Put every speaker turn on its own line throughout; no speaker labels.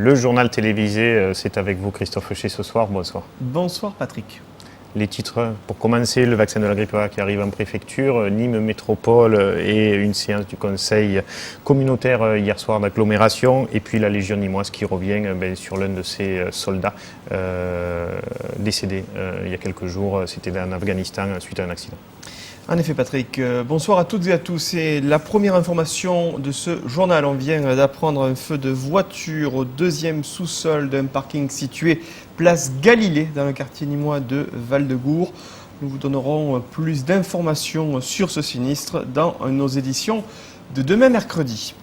Le journal télévisé, c'est avec vous Christophe Feuchet ce soir, bonsoir.
Bonsoir Patrick.
Les titres, pour commencer, le vaccin de la grippe A qui arrive en préfecture, Nîmes Métropole et une séance du conseil communautaire hier soir d'agglomération, et puis la Légion nîmoise qui revient sur l'un de ses soldats décédés il y a quelques jours, c'était en Afghanistan suite à un accident.
En effet Patrick, bonsoir à toutes et à tous. Et la première information de ce journal, on vient d'apprendre un feu de voiture au deuxième sous-sol d'un parking situé place Galilée dans le quartier nîmois de Val-de-Gour. Nous vous donnerons plus d'informations sur ce sinistre dans nos éditions de demain mercredi.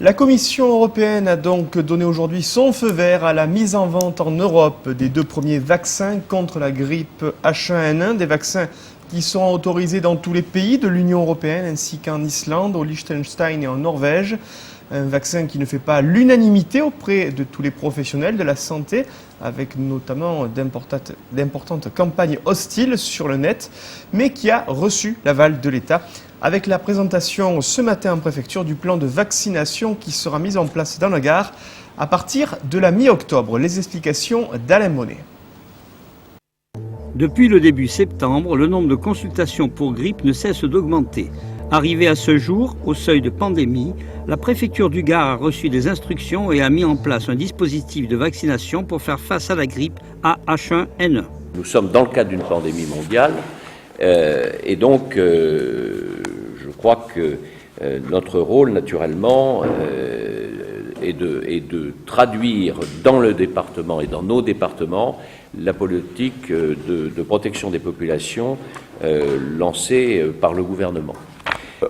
La Commission européenne a donc donné aujourd'hui son feu vert à la mise en vente en Europe des 2 premiers vaccins contre la grippe H1N1, des vaccins qui seront autorisés dans tous les pays de l'Union européenne ainsi qu'en Islande, au Liechtenstein et en Norvège. Un vaccin qui ne fait pas l'unanimité auprès de tous les professionnels de la santé, avec notamment d'importantes campagnes hostiles sur le net, mais qui a reçu l'aval de l'État, avec la présentation ce matin en préfecture du plan de vaccination qui sera mis en place dans la Gare à partir de la mi-octobre. Les explications d'Alain Monet.
Depuis le début septembre, le nombre de consultations pour grippe ne cesse d'augmenter. Arrivé à ce jour, au seuil de pandémie, la préfecture du Gard a reçu des instructions et a mis en place un dispositif de vaccination pour faire face à la grippe H1N1.
Nous sommes dans le cadre d'une pandémie mondiale et donc je crois que notre rôle naturellement est de traduire dans le département et dans nos départements la politique de protection des populations lancée par le gouvernement.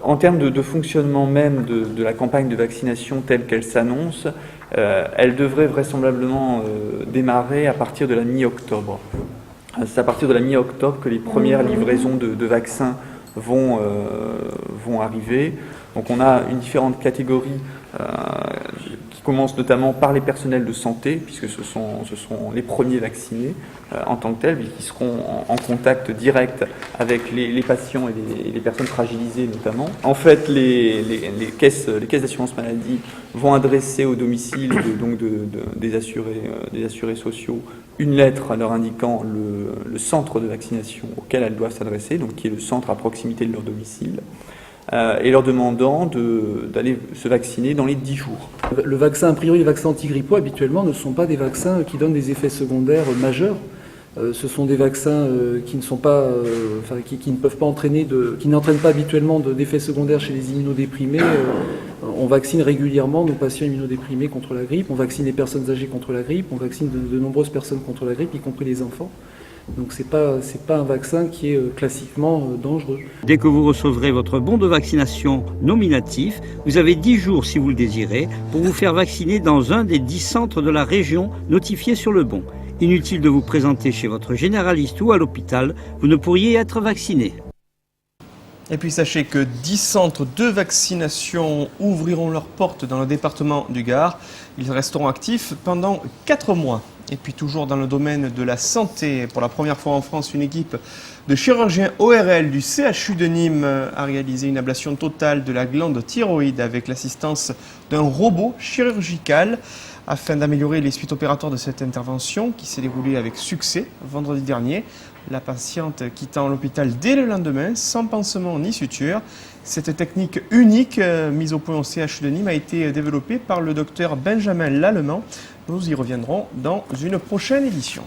En termes de fonctionnement même de la campagne de vaccination telle qu'elle s'annonce, elle devrait vraisemblablement démarrer à partir de la mi-octobre. C'est à partir de la mi-octobre que les premières livraisons de vaccins vont arriver. Donc on a une différente catégorie qui commence notamment par les personnels de santé, puisque ce sont les premiers vaccinés en tant que tels, qui seront en contact direct avec les patients et les personnes fragilisées notamment. En fait, les caisses d'assurance maladie vont adresser au domicile des assurés sociaux une lettre leur indiquant le centre de vaccination auquel elles doivent s'adresser, donc qui est le centre à proximité de leur domicile, et leur demandant d'aller se vacciner dans les 10 jours.
Le vaccin, a priori, les vaccins anti-grippaux, habituellement, ne sont pas des vaccins qui donnent des effets secondaires majeurs. Ce sont des vaccins qui ne sont pas, qui ne peuvent pas entraîner qui n'entraînent pas habituellement d'effets secondaires chez les immunodéprimés. On vaccine régulièrement nos patients immunodéprimés contre la grippe, on vaccine les personnes âgées contre la grippe, on vaccine de nombreuses personnes contre la grippe, y compris les enfants. Donc c'est pas un vaccin qui est classiquement dangereux.
Dès que vous recevrez votre bon de vaccination nominatif, vous avez 10 jours, si vous le désirez, pour vous faire vacciner dans un des 10 centres de la région notifiés sur le bon. Inutile de vous présenter chez votre généraliste ou à l'hôpital, vous ne pourriez être vacciné.
Et puis sachez que 10 centres de vaccination ouvriront leurs portes dans le département du Gard. Ils resteront actifs pendant 4 mois. Et puis toujours dans le domaine de la santé, pour la première fois en France, une équipe de chirurgiens ORL du CHU de Nîmes a réalisé une ablation totale de la glande thyroïde avec l'assistance d'un robot chirurgical afin d'améliorer les suites opératoires de cette intervention qui s'est déroulée avec succès vendredi dernier. La patiente quittant l'hôpital dès le lendemain, sans pansement ni suture. Cette technique unique mise au point au CHU de Nîmes a été développée par le docteur Benjamin Lallemand. Nous y reviendrons dans une prochaine édition.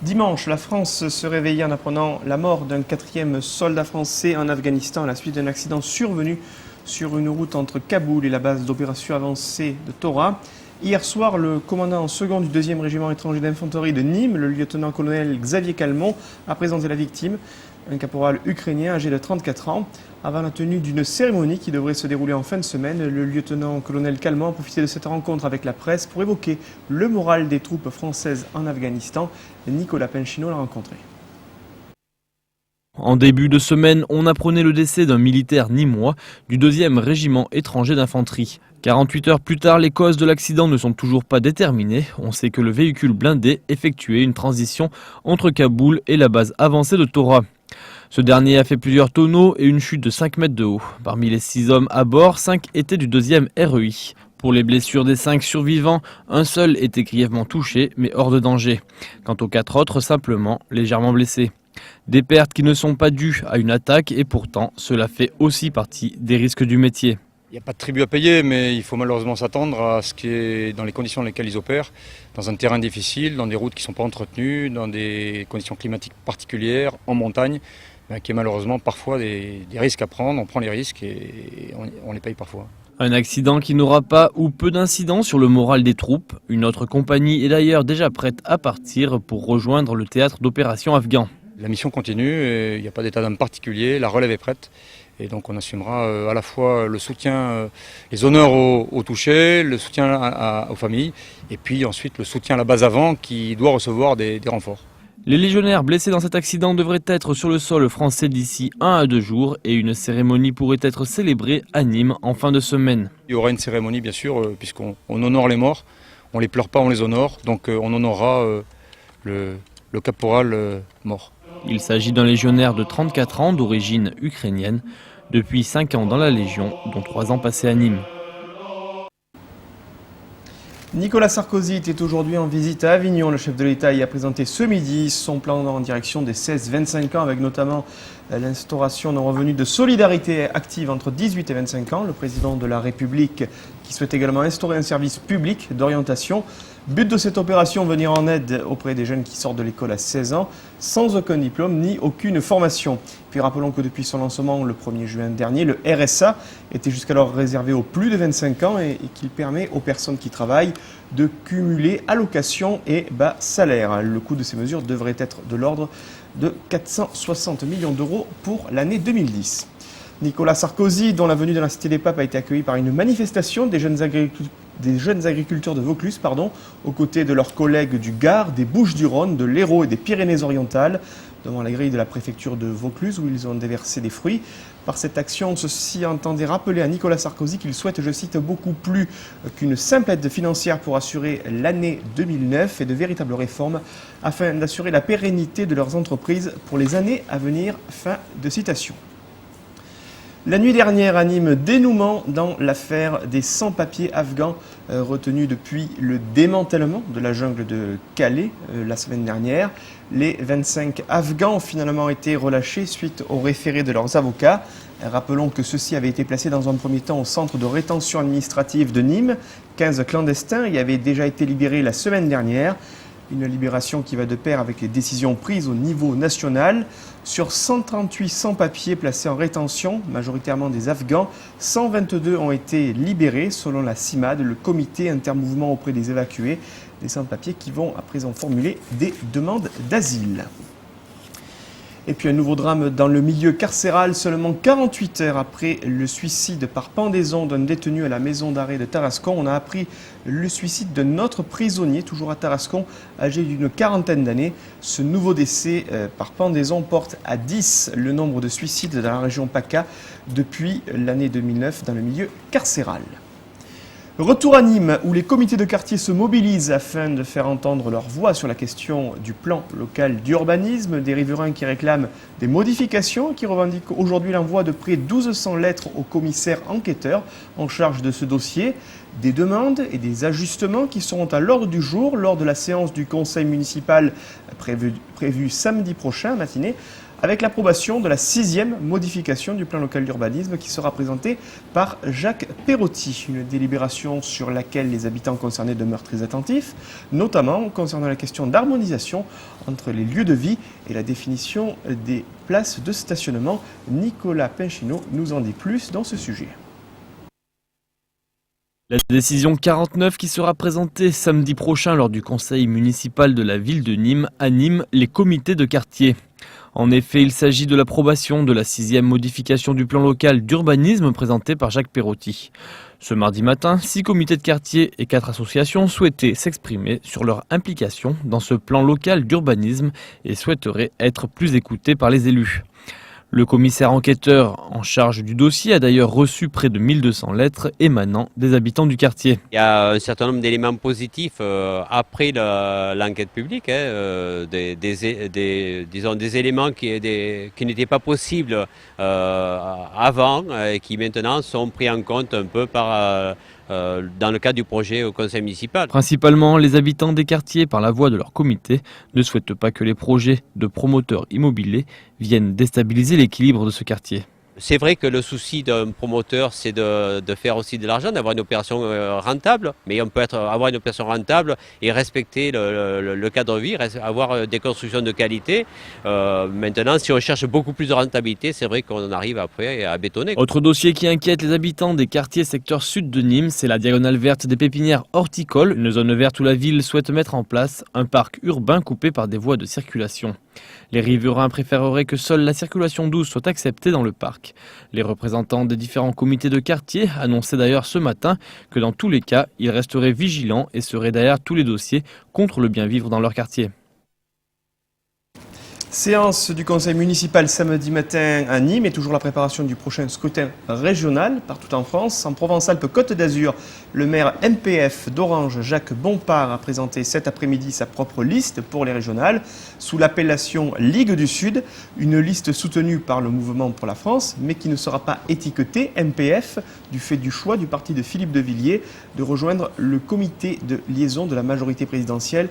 Dimanche, la France se réveillait en apprenant la mort d'un 4e soldat français en Afghanistan à la suite d'un accident survenu sur une route entre Kaboul et la base d'opération avancée de Tora. Hier soir, le commandant en second du 2e régiment étranger d'infanterie de Nîmes, le lieutenant-colonel Xavier Calmont, a présenté la victime, un caporal ukrainien âgé de 34 ans. Avant la tenue d'une cérémonie qui devrait se dérouler en fin de semaine, le lieutenant-colonel Calmont a profité de cette rencontre avec la presse pour évoquer le moral des troupes françaises en Afghanistan. Nicolas Pinchino l'a rencontré.
En début de semaine, on apprenait le décès d'un militaire nîmois du 2e régiment étranger d'infanterie. 48 heures plus tard, les causes de l'accident ne sont toujours pas déterminées. On sait que le véhicule blindé effectuait une transition entre Kaboul et la base avancée de Tora. Ce dernier a fait plusieurs tonneaux et une chute de 5 mètres de haut. Parmi les 6 hommes à bord, 5 étaient du 2e REI. Pour les blessures des 5 survivants, un seul était grièvement touché mais hors de danger. Quant aux 4 autres, simplement légèrement blessés. Des pertes qui ne sont pas dues à une attaque et pourtant cela fait aussi partie des risques du métier.
Il n'y a pas de tribut à payer, mais il faut malheureusement s'attendre à ce qui est dans les conditions dans lesquelles ils opèrent, dans un terrain difficile, dans des routes qui ne sont pas entretenues, dans des conditions climatiques particulières, en montagne, qui est malheureusement parfois des risques à prendre. On prend les risques et on les paye parfois.
Un accident qui n'aura pas ou peu d'incidents sur le moral des troupes. Une autre compagnie est d'ailleurs déjà prête à partir pour rejoindre le théâtre d'opération afghan.
La mission continue, il n'y a pas d'état d'âme particulier, la relève est prête. Et donc on assumera à la fois le soutien, les honneurs aux touchés, le soutien aux familles, et puis ensuite le soutien à la base avant qui doit recevoir des renforts.
Les légionnaires blessés dans cet accident devraient être sur le sol français d'ici 1 à 2 jours et une cérémonie pourrait être célébrée à Nîmes en fin de semaine.
Il y aura une cérémonie bien sûr, puisqu'on honore les morts, on les pleure pas, on les honore, donc on honorera le caporal mort.
Il s'agit d'un légionnaire de 34 ans d'origine ukrainienne, depuis 5 ans dans la Légion, dont 3 ans passés à Nîmes.
Nicolas Sarkozy était aujourd'hui en visite à Avignon. Le chef de l'État y a présenté ce midi son plan en direction des 16-25 ans, avec notamment l'instauration d'un revenu de solidarité active entre 18 et 25 ans. Le président de la République qui souhaite également instaurer un service public d'orientation. But de cette opération, venir en aide auprès des jeunes qui sortent de l'école à 16 ans, sans aucun diplôme ni aucune formation. Puis rappelons que depuis son lancement le 1er juin dernier, le RSA était jusqu'alors réservé aux plus de 25 ans et qu'il permet aux personnes qui travaillent de cumuler allocations et bas salaire. Le coût de ces mesures devrait être de l'ordre de 460 millions d'euros pour l'année 2010. Nicolas Sarkozy, dont la venue dans la Cité des Papes a été accueillie par une manifestation des jeunes agriculteurs de Vaucluse, aux côtés de leurs collègues du Gard, des Bouches-du-Rhône, de l'Hérault et des Pyrénées-Orientales, devant la grille de la préfecture de Vaucluse où ils ont déversé des fruits. Par cette action, ceci entendait rappeler à Nicolas Sarkozy qu'il souhaite, je cite, beaucoup plus qu'une simple aide financière pour assurer l'année 2009 et de véritables réformes afin d'assurer la pérennité de leurs entreprises pour les années à venir. Fin de citation. La nuit dernière à Nîmes, dénouement dans l'affaire des sans-papiers afghans retenus depuis le démantèlement de la jungle de Calais la semaine dernière. Les 25 Afghans ont finalement été relâchés suite au référé de leurs avocats. Rappelons que ceux-ci avaient été placés dans un premier temps au centre de rétention administrative de Nîmes. 15 clandestins y avaient déjà été libérés la semaine dernière. Une libération qui va de pair avec les décisions prises au niveau national. Sur 138 sans-papiers placés en rétention, majoritairement des Afghans, 122 ont été libérés selon la CIMAD, le comité intermouvement auprès des évacués, des sans-papiers qui vont à présent formuler des demandes d'asile. Et puis un nouveau drame dans le milieu carcéral, seulement 48 heures après le suicide par pendaison d'un détenu à la maison d'arrêt de Tarascon. On a appris le suicide d'un autre prisonnier, toujours à Tarascon, âgé d'une quarantaine d'années. Ce nouveau décès par pendaison porte à 10 le nombre de suicides dans la région PACA depuis l'année 2009 dans le milieu carcéral. Retour à Nîmes, où les comités de quartier se mobilisent afin de faire entendre leur voix sur la question du plan local d'urbanisme. Des riverains qui réclament des modifications et qui revendiquent aujourd'hui l'envoi de près de 1200 lettres aux commissaires enquêteurs en charge de ce dossier. Des demandes et des ajustements qui seront à l'ordre du jour lors de la séance du conseil municipal prévue samedi prochain, matinée, avec l'approbation de la 6e modification du plan local d'urbanisme qui sera présentée par Jacques Perotti. Une délibération sur laquelle les habitants concernés demeurent très attentifs, notamment concernant la question d'harmonisation entre les lieux de vie et la définition des places de stationnement. Nicolas Pinchino nous en dit plus dans ce sujet.
La décision 49 qui sera présentée samedi prochain lors du conseil municipal de la ville de Nîmes anime les comités de quartier. En effet, il s'agit de l'approbation de la 6e modification du plan local d'urbanisme présentée par Jacques Perotti. Ce mardi matin, 6 comités de quartier et 4 associations souhaitaient s'exprimer sur leur implication dans ce plan local d'urbanisme et souhaiteraient être plus écoutés par les élus. Le commissaire enquêteur en charge du dossier a d'ailleurs reçu près de 1200 lettres émanant des habitants du quartier.
Il y a un certain nombre d'éléments positifs après l'enquête publique, des éléments qui n'étaient pas possibles avant et qui maintenant sont pris en compte un peu par dans le cadre du projet au conseil municipal.
Principalement, les habitants des quartiers, par la voix de leur comité, ne souhaitent pas que les projets de promoteurs immobiliers viennent déstabiliser l'équilibre de ce quartier.
C'est vrai que le souci d'un promoteur, c'est de faire aussi de l'argent, d'avoir une opération rentable, mais on peut avoir une opération rentable et respecter le cadre de vie, avoir des constructions de qualité. Maintenant, si on cherche beaucoup plus de rentabilité, c'est vrai qu'on arrive après à bétonner.
Autre dossier qui inquiète les habitants des quartiers secteur sud de Nîmes, c'est la diagonale verte des pépinières horticoles, une zone verte où la ville souhaite mettre en place un parc urbain coupé par des voies de circulation. Les riverains préféreraient que seule la circulation douce soit acceptée dans le parc. Les représentants des différents comités de quartier annonçaient d'ailleurs ce matin que dans tous les cas, ils resteraient vigilants et seraient derrière tous les dossiers contre le bien vivre dans leur quartier.
Séance du conseil municipal samedi matin à Nîmes et toujours la préparation du prochain scrutin régional partout en France. En Provence-Alpes-Côte d'Azur, le maire MPF d'Orange, Jacques Bompard, a présenté cet après-midi sa propre liste pour les régionales sous l'appellation Ligue du Sud, une liste soutenue par le Mouvement pour la France mais qui ne sera pas étiquetée MPF du fait du choix du parti de Philippe de Villiers de rejoindre le comité de liaison de la majorité présidentielle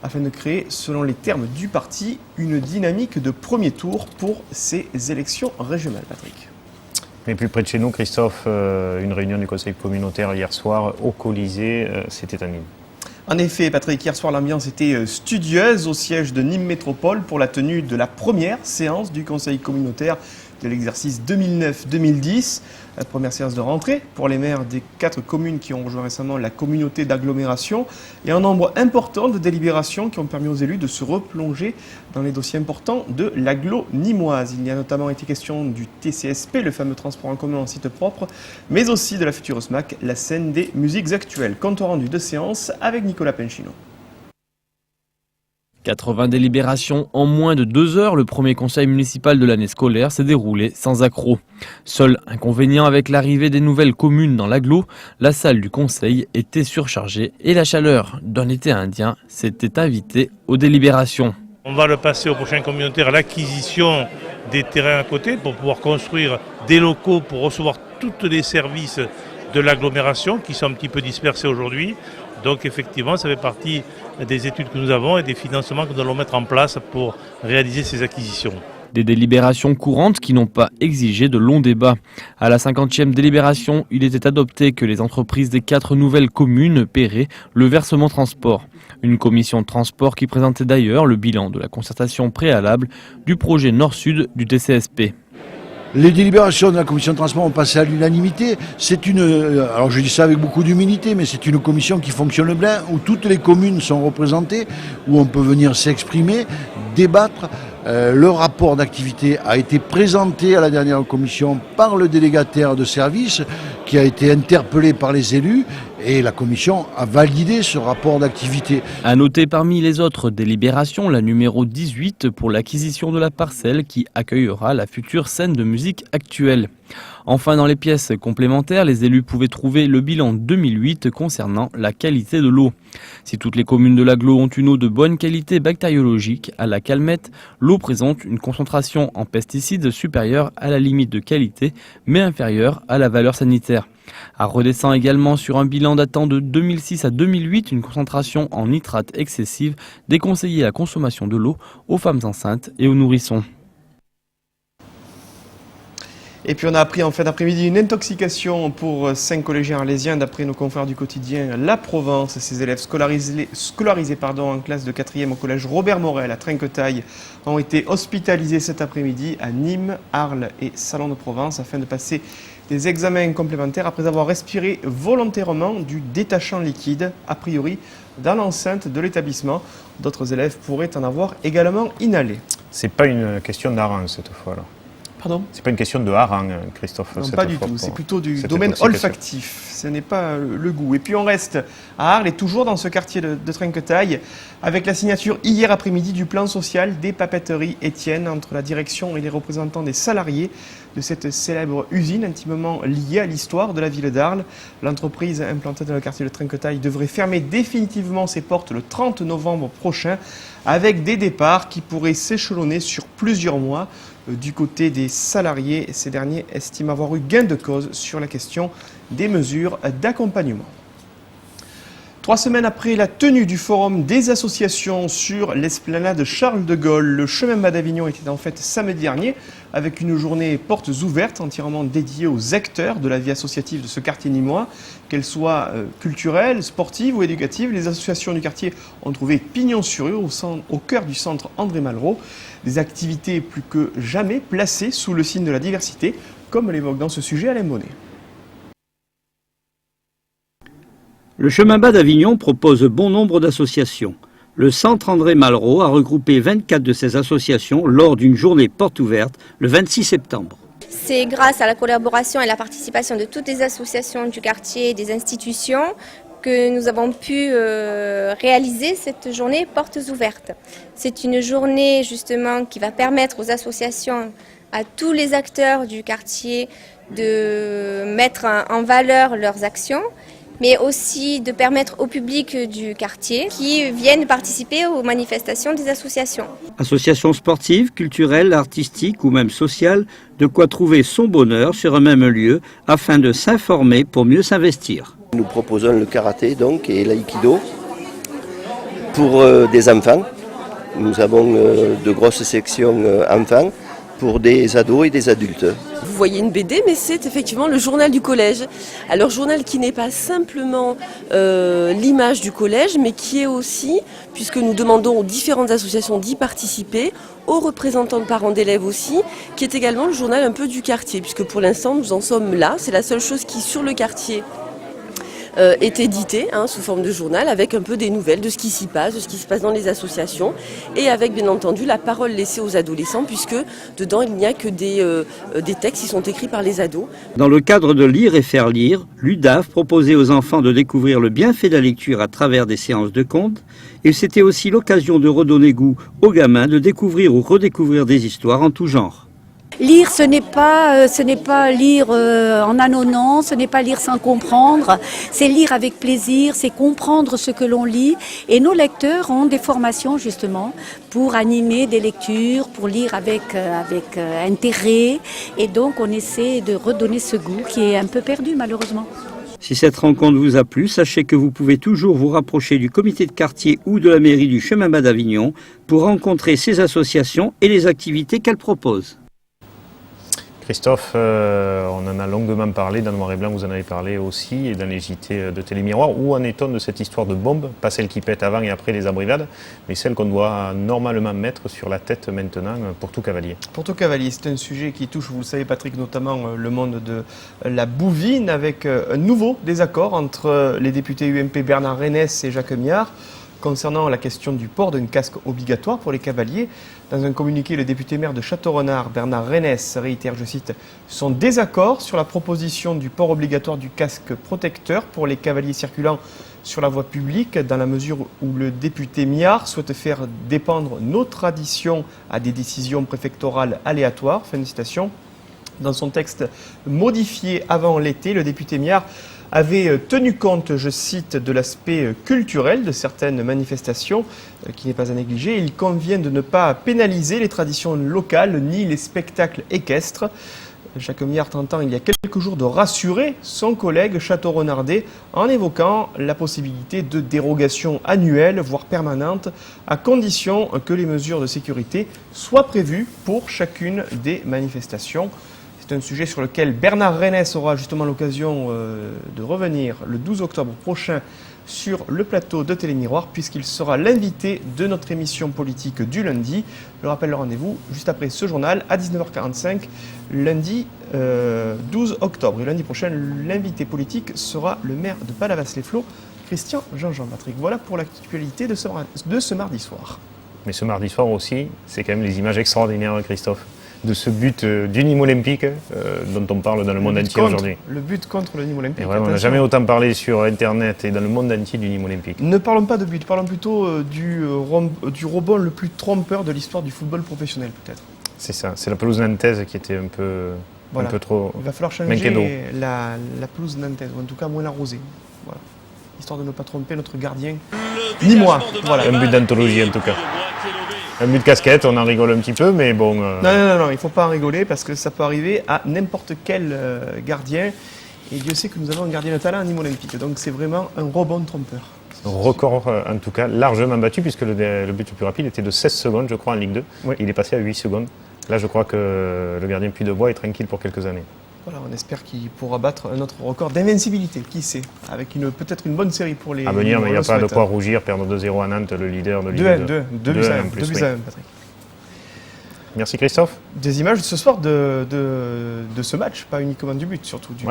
afin de créer, selon les termes du parti, une dynamique de premier tour pour ces élections régionales. Patrick.
Mais plus près de chez nous, Christophe, une réunion du conseil communautaire hier soir au Colisée, c'était à Nîmes.
En effet, Patrick, hier soir, l'ambiance était studieuse au siège de Nîmes Métropole pour la tenue de la première séance du conseil communautaire de l'exercice 2009-2010. La première séance de rentrée pour les maires des 4 communes qui ont rejoint récemment la communauté d'agglomération et un nombre important de délibérations qui ont permis aux élus de se replonger dans les dossiers importants de l'agglo nîmoise. Il y a notamment été question du TCSP, le fameux transport en commun en site propre, mais aussi de la future SMAC, la scène des musiques actuelles. Compte rendu de séance avec Nicolas Penchino.
80 délibérations en moins de 2 heures, le premier conseil municipal de l'année scolaire s'est déroulé sans accroc. Seul inconvénient avec l'arrivée des nouvelles communes dans l'agglo, la salle du conseil était surchargée et la chaleur d'un été indien s'était invitée aux délibérations.
On va le passer au prochain communautaire à l'acquisition des terrains à côté pour pouvoir construire des locaux pour recevoir tous les services de l'agglomération qui sont un petit peu dispersés aujourd'hui. Donc effectivement, ça fait partie des études que nous avons et des financements que nous allons mettre en place pour réaliser ces acquisitions.
Des délibérations courantes qui n'ont pas exigé de longs débats. À la 50e délibération, il était adopté que les entreprises des 4 nouvelles communes paieraient le versement transport. Une commission de transport qui présentait d'ailleurs le bilan de la concertation préalable du projet Nord-Sud du TCSP.
Les délibérations de la commission de transport ont passé à l'unanimité. Alors je dis ça avec beaucoup d'humilité, mais c'est une commission qui fonctionne bien, où toutes les communes sont représentées, où on peut venir s'exprimer, débattre. Le rapport d'activité a été présenté à la dernière commission par le délégataire de service, qui a été interpellé par les élus, et la commission a validé ce rapport d'activité.
À noter parmi les autres délibérations, la numéro 18 pour l'acquisition de la parcelle qui accueillera la future scène de musique actuelle. Enfin, dans les pièces complémentaires, les élus pouvaient trouver le bilan 2008 concernant la qualité de l'eau. Si toutes les communes de l'agglo ont une eau de bonne qualité bactériologique, à la Calmette, l'eau présente une concentration en pesticides supérieure à la limite de qualité, mais inférieure à la valeur sanitaire. À redescend également sur un bilan datant de 2006 à 2008 une concentration en nitrate excessive déconseillée la consommation de l'eau aux femmes enceintes et aux nourrissons.
Et puis on a appris en fin d'après-midi une intoxication pour 5 collégiens arlésiens d'après nos confrères du quotidien La Provence. Ces élèves scolarisés en classe de 4e au collège Robert Morel à Trinquetaille ont été hospitalisés cet après-midi à Nîmes, Arles et Salon de Provence afin de passer des examens complémentaires après avoir respiré volontairement du détachant liquide, a priori dans l'enceinte de l'établissement. D'autres élèves pourraient en avoir également inhalé.
C'est pas une question d'hareng cette fois-là.
Pardon ?
C'est pas une question de hareng, Christophe.
Non, pas du tout. C'est plutôt du domaine olfactif. Ce n'est pas le goût. Et puis on reste à Arles et toujours dans ce quartier de Trinquetaille avec la signature hier après-midi du plan social des papeteries Étienne entre la direction et les représentants des salariés de cette célèbre usine intimement liée à l'histoire de la ville d'Arles. L'entreprise implantée dans le quartier de Trinquetaille devrait fermer définitivement ses portes le 30 novembre prochain avec des départs qui pourraient s'échelonner sur plusieurs mois. Du côté des salariés, ces derniers estiment avoir eu gain de cause sur la question des mesures d'accompagnement. 3 semaines après la tenue du forum des associations sur l'esplanade Charles de Gaulle, le chemin bas d'Avignon était en fait samedi dernier avec une journée portes ouvertes entièrement dédiée aux acteurs de la vie associative de ce quartier nîmois, qu'elles soient culturelles, sportives ou éducatives. Les associations du quartier ont trouvé pignon sur rue au cœur du centre André Malraux. Des activités plus que jamais placées sous le signe de la diversité, comme l'évoque dans ce sujet Alain Bonnet.
Le chemin bas d'Avignon propose bon nombre d'associations. Le centre André Malraux a regroupé 24 de ces associations lors d'une journée porte ouverte le 26 septembre.
C'est grâce à la collaboration et la participation de toutes les associations du quartier et des institutions que nous avons pu réaliser cette journée portes ouvertes. C'est une journée justement qui va permettre aux associations, à tous les acteurs du quartier de mettre en valeur leurs actions, mais aussi de permettre au public du quartier qui viennent participer aux manifestations des associations.
Associations sportives, culturelles, artistiques ou même sociales, de quoi trouver son bonheur sur un même lieu afin de s'informer pour mieux s'investir.
Nous proposons le karaté donc et l'aïkido pour des enfants. Nous avons de grosses sections enfants pour des ados et des adultes.
Vous voyez une BD, mais c'est effectivement le journal du collège. Alors journal qui n'est pas simplement l'image du collège, mais qui est aussi, puisque nous demandons aux différentes associations d'y participer, aux représentants de parents d'élèves aussi, qui est également le journal un peu du quartier, puisque pour l'instant nous en sommes là. C'est la seule chose qui sur le quartier est édité sous forme de journal avec un peu des nouvelles de ce qui s'y passe, de ce qui se passe dans les associations et avec bien entendu la parole laissée aux adolescents puisque dedans il n'y a que des textes qui sont écrits par les ados.
Dans le cadre de Lire et faire lire, l'UDAF proposait aux enfants de découvrir le bienfait de la lecture à travers des séances de contes et c'était aussi l'occasion de redonner goût aux gamins de découvrir ou redécouvrir des histoires en tout genre.
Lire, ce n'est pas lire en annonnant, ce n'est pas lire sans comprendre, c'est lire avec plaisir, c'est comprendre ce que l'on lit. Et nos lecteurs ont des formations justement pour animer des lectures, pour lire avec intérêt. Et donc on essaie de redonner ce goût qui est un peu perdu malheureusement.
Si cette rencontre vous a plu, sachez que vous pouvez toujours vous rapprocher du comité de quartier ou de la mairie du chemin bas d'Avignon pour rencontrer ces associations et les activités qu'elles proposent.
Christophe, on en a longuement parlé, dans Noir et Blanc vous en avez parlé aussi, et dans les JT de Télémiroir. Où en est-on de cette histoire de bombe? Pas celle qui pète avant et après les abrivades, mais celle qu'on doit normalement mettre sur la tête maintenant pour tout cavalier.
Pour tout cavalier, c'est un sujet qui touche, vous le savez Patrick, notamment le monde de la bouvine, avec un nouveau désaccord entre les députés UMP Bernard Renesse et Jacques Miard concernant la question du port d'un casque obligatoire pour les cavaliers. Dans un communiqué, le député maire de Château-Renard, Bernard Renesse, réitère, je cite, son désaccord sur la proposition du port obligatoire du casque protecteur pour les cavaliers circulant sur la voie publique, dans la mesure où le député Miard souhaite faire dépendre nos traditions à des décisions préfectorales aléatoires. Fin de citation. Dans son texte modifié avant l'été, le député Miard avait tenu compte, je cite, de l'aspect culturel de certaines manifestations, qui n'est pas à négliger. Il convient de ne pas pénaliser les traditions locales ni les spectacles équestres. Jacques Miard tentant il y a quelques jours de rassurer son collègue château-renardais en évoquant la possibilité de dérogation annuelle, voire permanente, à condition que les mesures de sécurité soient prévues pour chacune des manifestations. C'est un sujet sur lequel Bernard Renesse aura justement l'occasion de revenir le 12 octobre prochain sur le plateau de Télémiroir, puisqu'il sera l'invité de notre émission politique du lundi. Je rappelle le rendez-vous juste après ce journal à 19h45, lundi 12 octobre. Et lundi prochain, l'invité politique sera le maire de Palavas-les-Flots, Christian Jean-Jean Patrick. Voilà pour l'actualité de ce mardi soir.
Mais ce mardi soir aussi, c'est quand même les images extraordinaires, Christophe, de ce but du Nîmes olympique dont on parle dans le monde entier aujourd'hui.
Le but contre le Nîmes olympique.
Et vraiment, on n'a jamais autant parlé sur Internet et dans le monde entier du Nîmes olympique.
Ne parlons pas de but, parlons plutôt du rebond le plus trompeur de l'histoire du football professionnel peut-être.
C'est ça, c'est la pelouse nantaise qui était un peu trop.
Il va falloir changer la pelouse nantaise, ou en tout cas moins l'arroser. Voilà. Histoire de ne pas tromper notre gardien. Ni moi. Voilà.
Un but d'anthologie en tout cas. Un but de casquette, on en rigole un petit peu, mais bon...
Non, il ne faut pas en rigoler parce que ça peut arriver à n'importe quel gardien. Et Dieu sait que nous avons un gardien de talent à Nîmes Olympique, donc c'est vraiment un rebond trompeur.
Record en tout cas, largement battu puisque le but le plus rapide était de 16 secondes je crois en Ligue 2.
Oui.
Il est passé à 8 secondes. Là je crois que le gardien Puy de Bois est tranquille pour quelques années.
Voilà, on espère qu'il pourra battre un autre record d'invincibilité, qui sait, avec peut-être une bonne série pour les...
À venir, mais il n'y a
on
pas
le
de
souhaite.
quoi rougir, perdre 2-0 à Nantes, le leader de Ligue 2.
2 buts à 1,
en plus,
2 buts
oui.
à 1, Patrick.
Merci Christophe.
Des images ce soir de ce match, pas uniquement du but, surtout du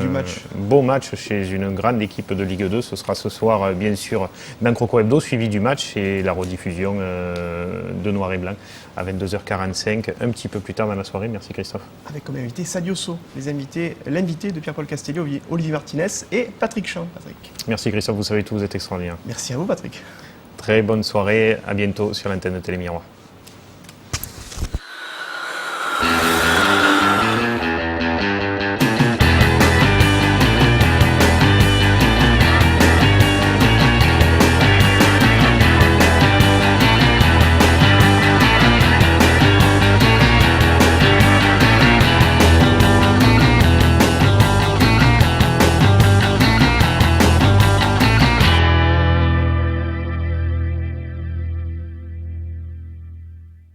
match.
Beau match chez une grande équipe de Ligue 2. Ce sera ce soir, bien sûr, dans Croco Hebdo, suivi du match et la rediffusion de Noir et Blanc à 22h45, un petit peu plus tard dans la soirée. Merci Christophe.
Avec comme invité Sadio So, l'invité de Pierre-Paul Castello, Olivier Martinez et Patrick Champ. Patrick.
Merci Christophe, vous savez tout, vous êtes extraordinaire.
Merci à vous Patrick.
Très bonne soirée, à bientôt sur l'antenne de Télémiroir.